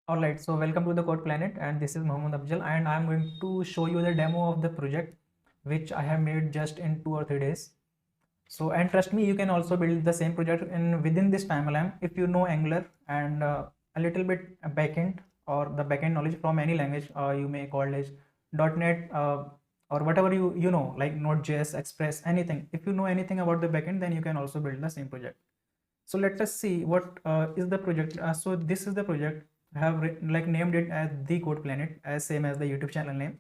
Alright, so welcome to the Code Planet, and this is Mohammed Afzal, and I'm going to show you the demo of the project which I have made just in 2 or 3 days. So, and trust me, you can also build the same project in within this timeline if you know Angular and a little bit backend or the backend knowledge from any language you may call it .NET or whatever you know, like Node.js, Express, anything. If you know anything about the backend, then you can also build the same project. So let us see what is the project. So this is the project. I have like named it as the Code Planet, as same as the YouTube channel name.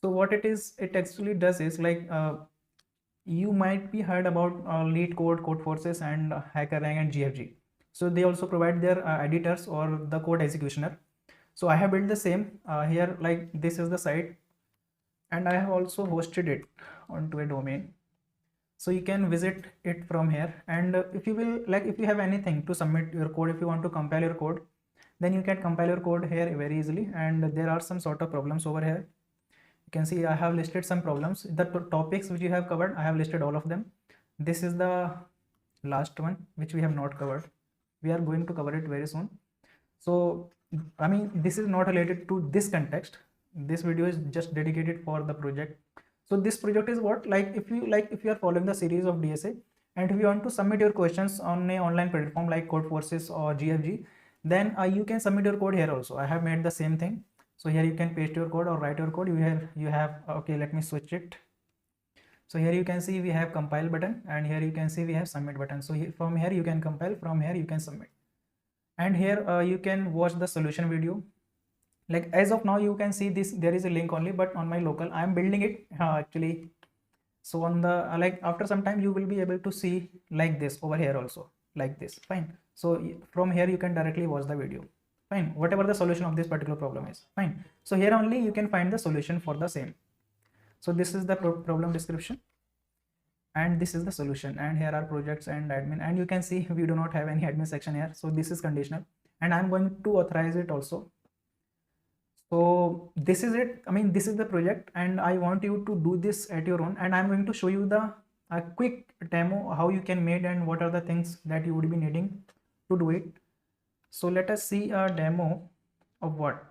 So what it actually does is like you might be heard about Lead Code, Codeforces, and HackerRank and GFG. So they also provide their editors or the code executioner. So I have built the same here. Like this is the site, and I have also hosted it onto a domain, so you can visit it from here. And if you will, like if you have anything to submit your code, if you want to compile your code, then you can compile your code here very easily. And there are some sort of problems over here. You can see I have listed some problems. The topics which you have covered, I have listed all of them. This is the last one which we have not covered. We are going to cover it very soon. So I mean, this is not related to this context. This video is just dedicated for the project. So this project is what, like if you are following the series of DSA, and if you want to submit your questions on a online platform like Codeforces or GFG, then you can submit your code here also. I have made the same thing. So here you can paste your code or write your code. You have okay, let me switch it. So here you can see we have compile button, and here you can see we have submit button. So from here you can compile, from here you can submit, and here you can watch the solution video. Like as of now you can see this, there is a link only, but on my local I am building it actually. So on the like after some time you will be able to see like this over here also, like this. Fine. So from here you can directly watch the video. Fine, whatever the solution of this particular problem is. Fine. So here only you can find the solution for the same. So this is the problem description, and this is the solution, and here are projects and admin, and you can see we do not have any admin section here. So this is conditional, and I'm going to authorize it also. So this is it. I mean, this is the project, and I want you to do this at your own, and I'm going to show you the a quick demo how you can make and what are the things that you would be needing to do it. So let us see a demo of what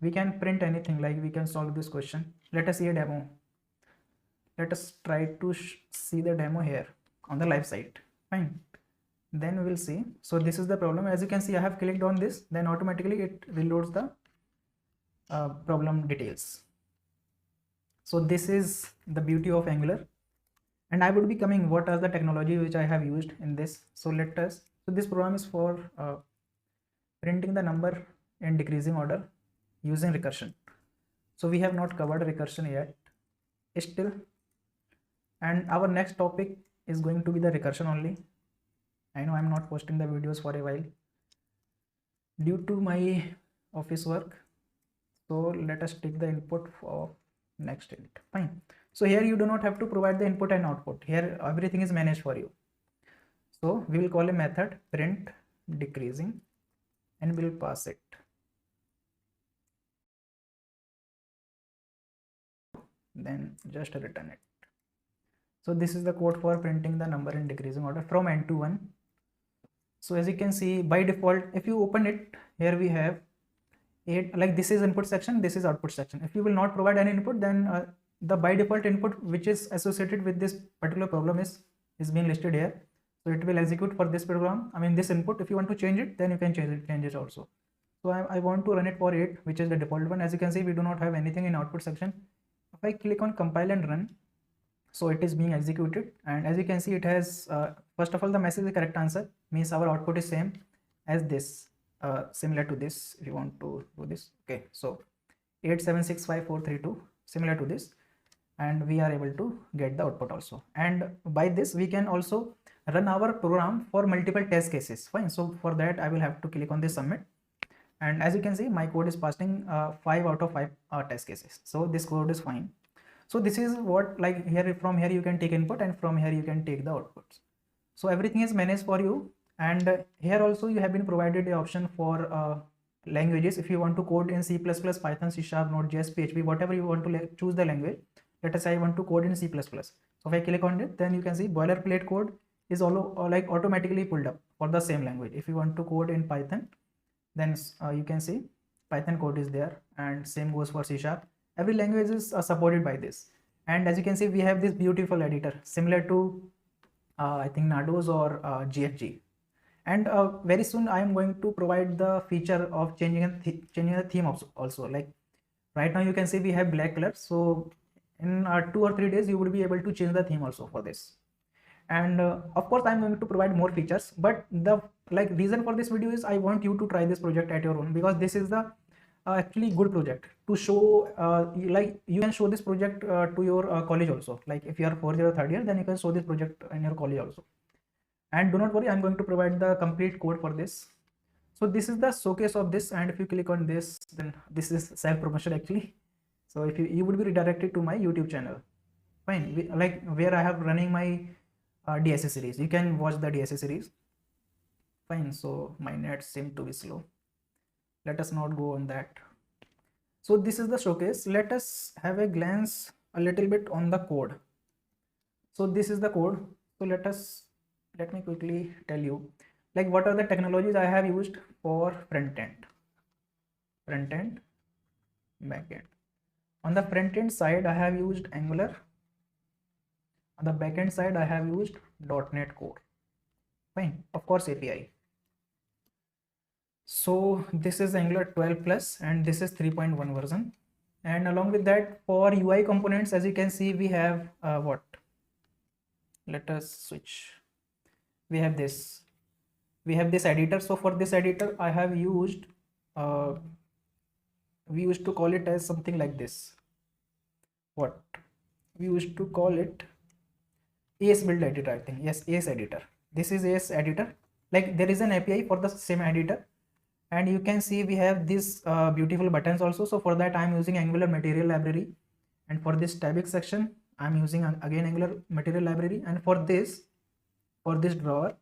we can print anything, like we can solve this question. Let us see a demo. Let us try to see the demo here on the live site. Fine, then we will see. So this is the problem. As you can see, I have clicked on this, then automatically it reloads the problem details. So this is the beauty of Angular, and I would be coming what are the technology which I have used in this. So let us, so this program is for printing the number in decreasing order using recursion. So we have not covered recursion yet still, and our next topic is going to be the recursion only. I know I'm not posting the videos for a while due to my office work. So let us take the input for next init. Fine. So here you do not have to provide the input and output. Here everything is managed for you. So we will call a method print decreasing, and we'll pass it. Then just return it. So this is the code for printing the number in decreasing order from n to 1. So as you can see, by default, if you open it, here we have it, like this is input section, this is output section. If you will not provide any input, then the by default input which is associated with this particular problem is being listed here. So it will execute for this program, I mean this input. If you want to change it, then you can change it also. So I want to run it for 8, which is the default one. As you can see, we do not have anything in output section. If I click on compile and run, so it is being executed, and as you can see, it has first of all the message is the correct answer, means our output is same as this, similar to this. If you want to do this, okay, so 8765432, similar to this, and we are able to get the output also. And by this we can also run our program for multiple test cases. Fine. So for that I will have to click on this submit, and as you can see, my code is passing 5 out of 5 test cases. So this code is fine. So this is what, like here, from here you can take input, and from here you can take the outputs. So everything is managed for you. And here also you have been provided the option for languages. If you want to code in C++, Python, C#, Node.js, PHP, whatever you want to choose the language. Let us say I want to code in C++. So if I click on it, then you can see boilerplate code is all like automatically pulled up for the same language. If you want to code in Python, then you can see Python code is there, and same goes for C Sharp. Every language is supported by this. And as you can see, we have this beautiful editor similar to I think Nados or GFG. And very soon I am going to provide the feature of changing the theme also. Like right now you can see we have black color, so in 2 or 3 days you would be able to change the theme also for this. And of course I'm going to provide more features, but the reason for this video is I want you to try this project at your own, because this is the actually good project to show. You can show this project to your college also. Like if you are 4th year or 3rd year, then you can show this project in your college also. And do not worry, I'm going to provide the complete code for this. So this is the showcase of this, and if you click on this, then this is self promotion actually. So if you would be redirected to my YouTube channel, fine, like where I have running my DSA series. You can watch the DSA series. Fine. So my net seemed to be slow. Let us not go on that. So this is the showcase. Let us have a glance a little bit on the code. So this is the code. So let me quickly tell you like what are the technologies I have used for front end, back end. On the front end side, I have used Angular. On the back end side, I have used .NET Core. Fine. Of course, API. So this is Angular 12 plus, and this is 3.1 version. And along with that, for UI components, as you can see, we have what? Let us switch. We have this editor. So for this editor, I have used we used to call it as something like this. What we used to call it, AS build editor, I think. Yes, AS editor. This is AS editor. Like there is an API for the same editor, and you can see we have these beautiful buttons also. So for that, I'm using Angular material library, and for this tabic section, I'm using again Angular material library, and for this drawer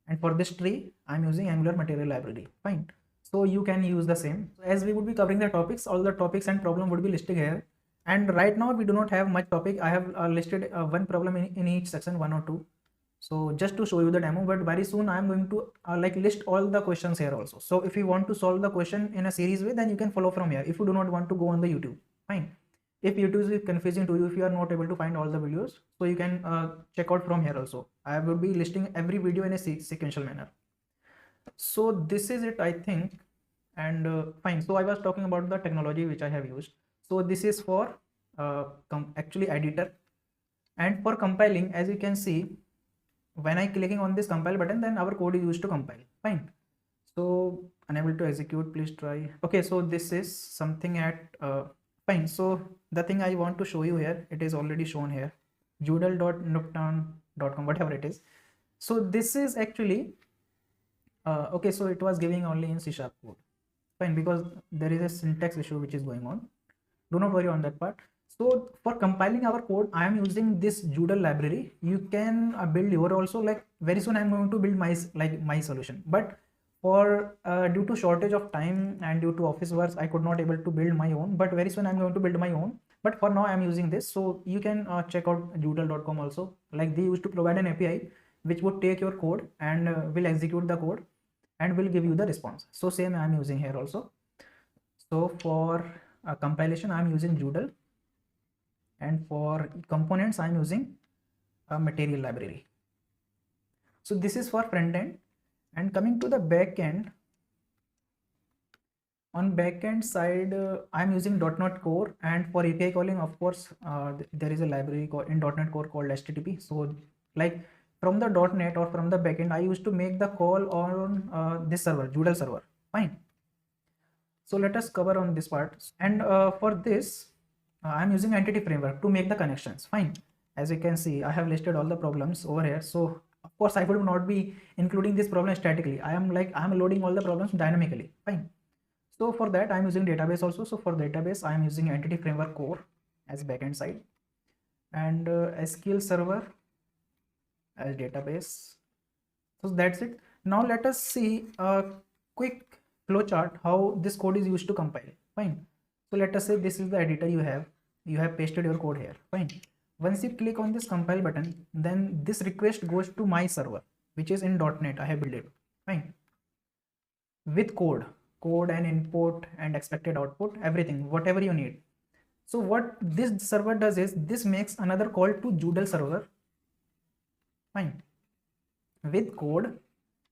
and for this tree, I'm using Angular material library. Fine. So you can use the same. As we would be covering the topics, all the topics and problem would be listed here. And right now we do not have much topic. I have listed one problem in each section, 1 or 2. So just to show you the demo, but very soon I'm going to list all the questions here also. So if you want to solve the question in a series way, then you can follow from here. If you do not want to go on the YouTube, fine. If YouTube is confusing to you, if you are not able to find all the videos, so you can check out from here also. I will be listing every video in a sequential manner. So this is it, I think. And fine. So I was talking about the technology which I have used. So this is for actually editor, and for compiling, as you can see, when I clicking on this compile button, then our code is used to compile. Fine. So unable to execute, please try. Okay, so this is something at fine. So the thing I want to show you here, it is already shown here, joodle.nooktown.com, whatever it is. So this is actually okay, so it was giving only in C# code. Fine, because there is a syntax issue which is going on. Do not worry on that part. So for compiling our code, I am using this Joodle library. You can build your also. Like very soon I'm going to build my solution, but for due to shortage of time and due to office works, I could not able to build my own, but very soon I'm going to build my own. But for now I'm using this. So you can check out joodle.com also. Like they used to provide an API which would take your code and will execute the code and will give you the response. So same I'm using here also. So for compilation, I'm using Joodle, and for components, I'm using a material library. So this is for front end. And coming to the back end, on back end side, I'm using .NET Core, and for API calling, of course, there is a library in .NET Core called HTTP. So like from the .NET or from the backend, I used to make the call on this server, Joodle server. Fine. So let us cover on this part. And for this, I'm using entity framework to make the connections. Fine. As you can see, I have listed all the problems over here. So of course, I would not be including this problem statically. I'm loading all the problems dynamically. Fine. So for that, I'm using database also. So for database, I'm using entity framework core as backend side, and SQL server as database. So that's it. Now let us see a quick flowchart how this code is used to compile. Fine. So let us say this is the editor you have pasted your code here. Fine. Once you click on this compile button, then this request goes to my server, which is in .NET. I have built it. Fine. With code. code and input and expected output, everything, whatever you need. So what this server does is this makes another call to Joodle server, fine, with code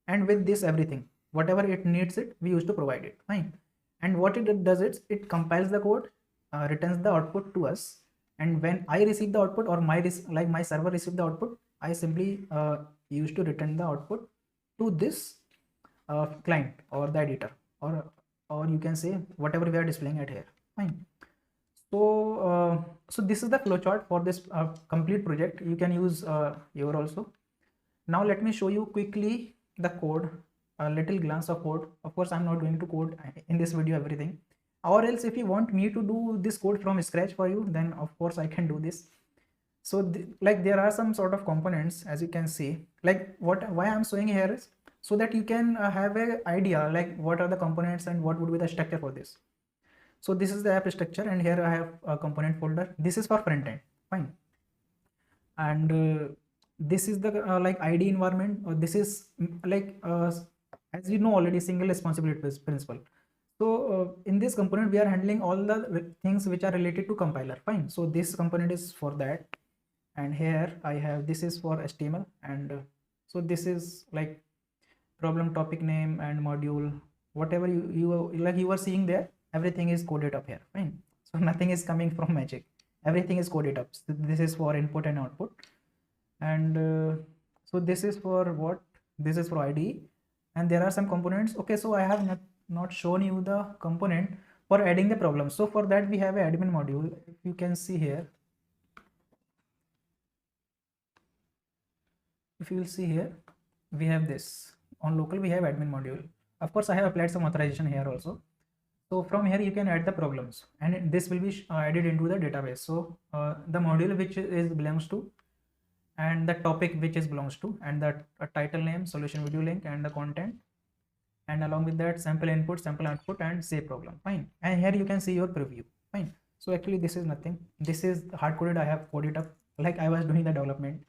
and with this everything, whatever it needs it, we used to provide it, fine. And what it does is it compiles the code, returns the output to us, and when I receive the output or my server receive the output, I simply used to return the output to this client or the editor, or you can say whatever we are displaying at here, fine. So this is the flowchart for this complete project. You can use your also. Now let me show you quickly the code, a little glance of code. Of course, I'm not going to code in this video everything, or else if you want me to do this code from scratch for you, then of course I can do this. So like there are some sort of components, as you can see, like why I'm showing here is so that you can have a idea like what are the components and what would be the structure for this. So this is the app structure, and here I have a component folder. This is for front end, fine. And this is the like ID environment, or this is like as you know already, single responsibility principle. So in this component we are handling all the things which are related to compiler, fine. So this component is for that, and here I have, this is for HTML, and so this is like problem topic name and module, whatever you are seeing there, everything is coded up here, fine. So nothing is coming from magic, everything is coded up. So this is for input and output, and so this is for what, this is for ID, and there are some components. Okay, so I have not shown you the component for adding the problem. So for that we have a admin module. If you can see here, if you will see here, we have this on local, we have admin module. Of course I have applied some authorization here also. So from here you can add the problems, and this will be added into the database. So the module which is belongs to, and the topic which is belongs to, and the title name, solution video link, and the content, and along with that sample input, sample output, and save problem, fine. And here you can see your preview, fine. So actually this is nothing, this is hard coded, I have coded up like I was doing the development.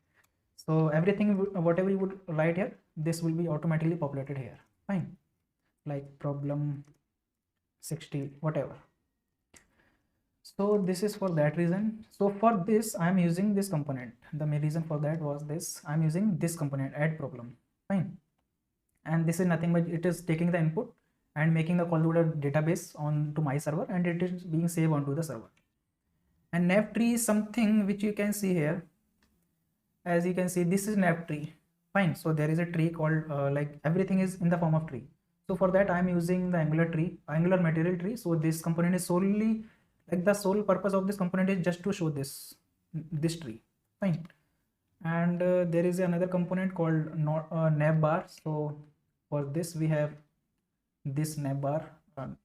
So everything whatever you would write here, this will be automatically populated here, fine, like problem 60 whatever. So this is for that reason. So for this I am using this component. The main reason for that was this, I'm using this component, add problem, fine. And this is nothing but it is taking the input and making the call to the database on to my server, and it is being saved onto the server. And nav tree is something which you can see here. As you can see, this is nav tree, fine. So there is a tree called like everything is in the form of tree. So for that I am using the Angular tree, Angular material tree. So this component is solely like the sole purpose of this component is just to show this tree, fine. And there is another component called navbar. So for this we have this navbar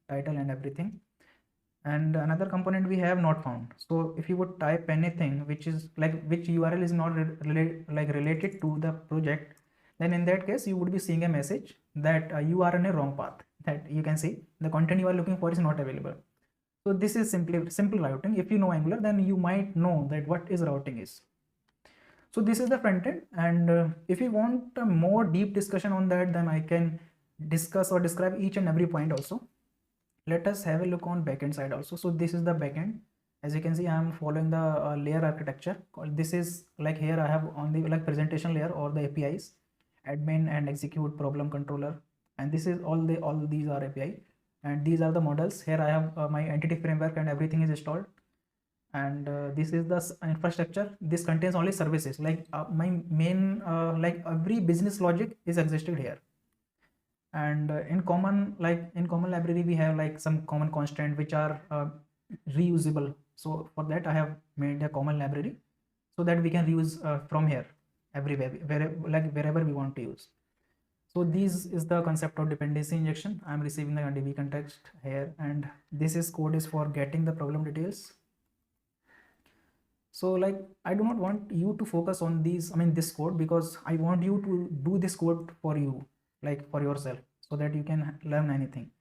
title and everything, and another component we have not found. So if you would type anything which is like which URL is not related to the project, then in that case you would be seeing a message that you are on a wrong path, that you can see the content you are looking for is not available. So this is simple routing. If you know Angular, then you might know that what is routing is. So this is the front end, and if you want a more deep discussion on that, then I can discuss or describe each and every point also. Let us have a look on backend side also. So this is the backend. As you can see, I am following the layer architecture. This is like here I have on the like presentation layer or the APIs, admin and execute, problem controller, and this is all these are API, and these are the models. Here I have my entity framework and everything is installed, and this is the infrastructure. This contains only services, like my main like every business logic is existed here. And in common library we have like some common constant which are reusable. So for that I have made a common library so that we can reuse from here everywhere, wherever we want to use. So this is the concept of dependency injection. I'm receiving the DB context here, and this is code is for getting the problem details. So like I do not want you to focus on this code, because I want you to do this code for you, like for yourself, so that you can learn anything.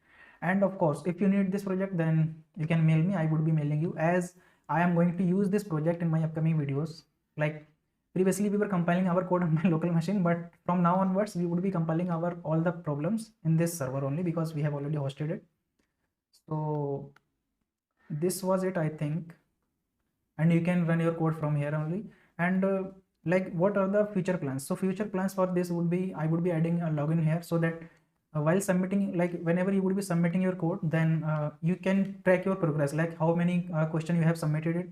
And of course, if you need this project, then you can mail me. I would be mailing you, as I am going to use this project in my upcoming videos. Like previously we were compiling our code on my local machine, but from now onwards we would be compiling our all the problems in this server only, because we have already hosted it. So this was it, I think, and you can run your code from here only. And like, what are the future plans? So future plans for this would be, I would be adding a login here, so that while submitting, like whenever you would be submitting your code, then you can track your progress, like how many question you have submitted it,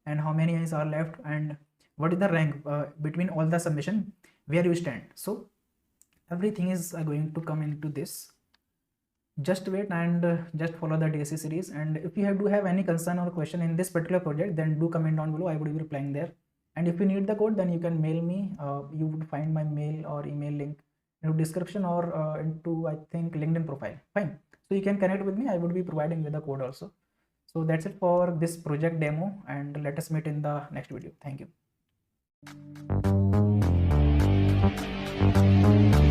and how many are left, and what is the rank between all the submission, where you stand. So everything is going to come into this. Just wait and just follow the DSC series. And if you do have any concern or question in this particular project, then do comment down below. I would be replying there. And if you need the code, then you can mail me. You would find my mail or email link in description, or into, I think, LinkedIn profile. Fine. So you can connect with me. I would be providing you the code also. So that's it for this project demo, and let us meet in the next video. Thank you.